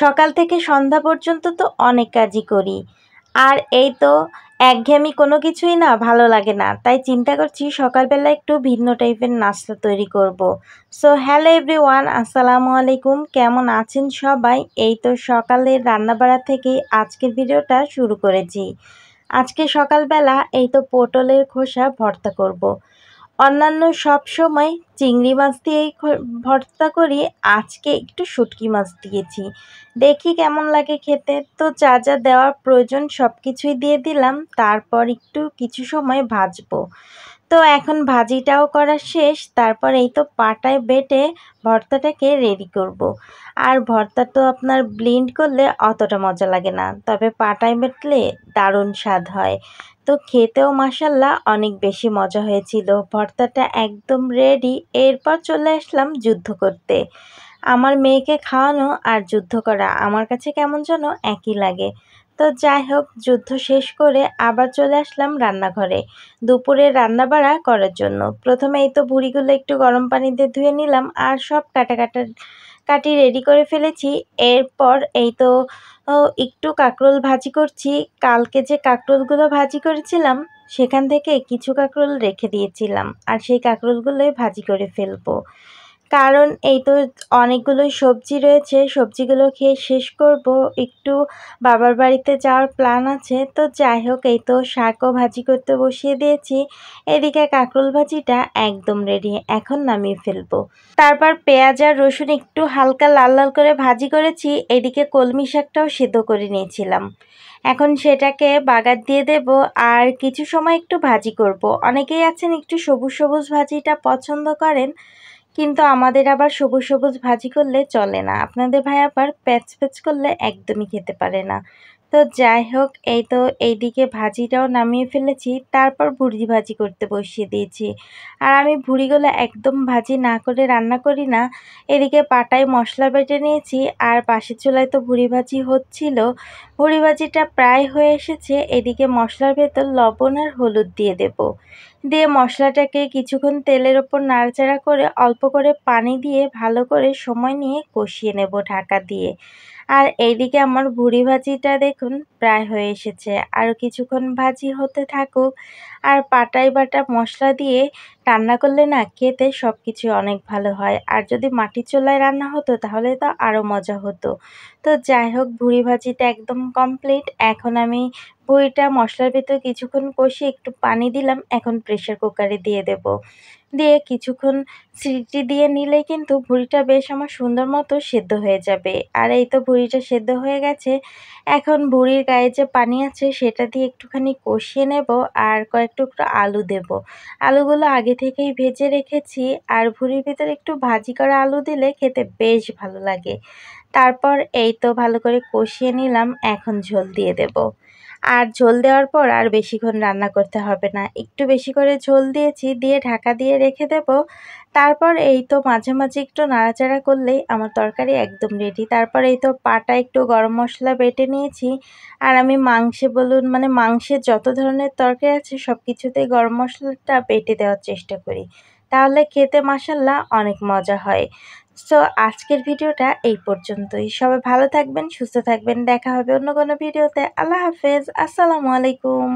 সকাল থেকে সন্ধ্যা পর্যন্ত তো অনেক কাজই করি, আর এই তো একঘেয়েমি কোনো কিছুই না ভালো লাগে না। তাই চিন্তা করছি সকালবেলা একটু ভিন্ন টাইপের নাস্তা তৈরি করব। সো হ্যালো এভরিওয়ান, আসসালামু আলাইকুম। কেমন আছেন সবাই? এই তো সকালের রান্নাবাড়া থেকেই আজকের ভিডিওটা শুরু করেছি। আজকে সকালবেলা এই তো পটলের খোসা ভর্তা করব। অন্যান্য সব সময় চিংড়ি মাছ দিয়েই ভর্তা করি, আজকে একটু শুটকি মাছ দিয়েছি। দেখি কেমন লাগে খেতে। তো যা যা দেওয়ার প্রয়োজন সব কিছুই দিয়ে দিলাম, তারপর একটু কিছু সময় ভাজবো। তো এখন ভাজিটাও করা শেষ, তারপর এই তো পাটায় বেটে ভর্তাটাকে রেডি করব। আর ভর্তা তো আপনার ব্লেন্ড করলে অতটা মজা লাগে না, তবে পাটায় বেটলে দারুণ স্বাদ হয়। তো খেতেও মাশাল্লাহ অনেক বেশি মজা হয়েছিল। ভর্তাটা একদম রেডি। এরপর চলে আসলাম যুদ্ধ করতে। আমার মেয়েকে খাওয়ানো আর যুদ্ধ করা আমার কাছে কেমন যেন একই লাগে। তো যাই হোক, যুদ্ধ শেষ করে আবার চলে আসলাম রান্নাঘরে দুপুরে রান্নাবাড়া করার জন্য। প্রথমে এই তো ভুঁড়িগুলো একটু গরম পানি দিয়ে ধুয়ে নিলাম, আর সব কাটি রেডি করে ফেলেছি। এরপর এই তো একটু কাঁকরোল ভাজি করছি। কালকে যে কাঁকরোলগুলো ভাজি করেছিলাম সেখান থেকে কিছু কাঁকরোল রেখে দিয়েছিলাম, আর সেই কাঁকরোলগুলোই ভাজি করে ফেলবো। কারণ এই তো অনেকগুলোই সবজি রয়েছে, সবজিগুলো খেয়ে শেষ করব। একটু বাবার বাড়িতে যাওয়ার প্ল্যান আছে। তো যাই হোক, এই তো শাকও ভাজি করতে বসিয়ে দিয়েছি। এদিকে কাঁকরোল ভাজিটা একদম রেডি, এখন নামিয়ে ফেলবো। তারপর পেঁয়াজ আর রসুন একটু হালকা লাল লাল করে ভাজি করেছি। এদিকে কলমি শাকটাও সিদ্ধ করে নিয়েছিলাম। এখন সেটাকে বাগার দিয়ে দেব, আর কিছু সময় একটু ভাজি করব। অনেকেই আছেন একটু সবুজ সবুজ ভাজিটা পছন্দ করেন, কিন্তু আমাদের আবার সবুজ সবুজ ভাজি করলে চলে না। আপনাদের ভাই আবার প্যাচ প্যাচ করলে একদমই খেতে পারে না। তো যাই হোক, এই তো এইদিকে ভাজিটাও নামিয়ে ফেলেছি, তারপর ভুড়ি ভাজি করতে বসিয়ে দিয়েছি। আর আমি ভুড়িগুলো একদম ভাজি না করে রান্না করি না। এদিকে পাটায় মশলা বেটে নিয়েছি, আর পাশের চুলায় তো ভুড়ি ভাজি হচ্ছিল। ভুড়ি ভাজিটা প্রায় হয়ে এসেছে। এদিকে মশলার ভেতর লবণ আর হলুদ দিয়ে দেব। দিয়ে মশলাটাকে কিছুক্ষণ তেলের ওপর নাড়াচাড়া করে অল্প করে পানি দিয়ে ভালো করে সময় নিয়ে কষিয়ে নেব ঢাকা দিয়ে। আর এইদিকে আমার ভুড়ি ভাজিটা দেখুন প্রায় হয়ে এসেছে, আরও কিছুক্ষণ ভাজি হতে থাকুক। আর পাটায় বাটা মশলা দিয়ে রান্না করলে না খেতে সব কিছু অনেক ভালো হয়। আর যদি মাটির চুলায় রান্না হতো তাহলে তো আরও মজা হতো। তো যাই হোক, ভুড়ি ভাজিটা একদম কমপ্লিট। এখন আমি ভুড়িটা মশলার ভিতর কিছুক্ষণ কষিয়ে একটু পানি দিলাম, এখন প্রেসার কুকারে দিয়ে দেব। দিয়ে কিছুক্ষণ সিটি দিয়ে নিলেই কিন্তু ভুড়িটা বেশ আমার সুন্দর মতো সেদ্ধ হয়ে যাবে। আর এই তো ভুড়িটা সেদ্ধ হয়ে গেছে। এখন ভুড়ির গায়ে যে পানি আছে সেটা দিয়ে একটুখানি কষিয়ে নেব, আর কয়েক টুকরো আলু দেব। আলুগুলো আগে থেকেই ভেজে রেখেছি, আর ভুড়ির ভিতরে একটু ভাজি করা আলু দিলে খেতে বেশ ভালো লাগে। তারপর এই তো ভালো করে কষিয়ে নিলাম, এখন ঝোল দিয়ে দেব। আর ঝোল দেওয়ার পর আর বেশিক্ষণ রান্না করতে হবে না, একটু বেশি করে ঝোল দিয়েছি, দিয়ে ঢাকা দিয়ে রেখে দেব। তারপর এই তো মাঝে মাঝে একটু নাড়াচাড়া করলেই আমার তরকারি একদম রেডি। তারপর এই তো পাটা একটু গরম মশলা বেটে নিয়েছি। আর আমি মাংসে বলুন, মানে মাংসের যত ধরনের তরকারি আছে সব কিছুতেই গরম মশলাটা বেটে দেওয়ার চেষ্টা করি, তাহলে খেতে মাশাল্লাহ অনেক মজা হয়। সো আজকের ভিডিওটা এই পর্যন্তই। সবাই ভালো থাকবেন, সুস্থ থাকবেন। দেখা হবে অন্য কোনো ভিডিওতে। আল্লাহ হাফেজ, আসসালামু আলাইকুম।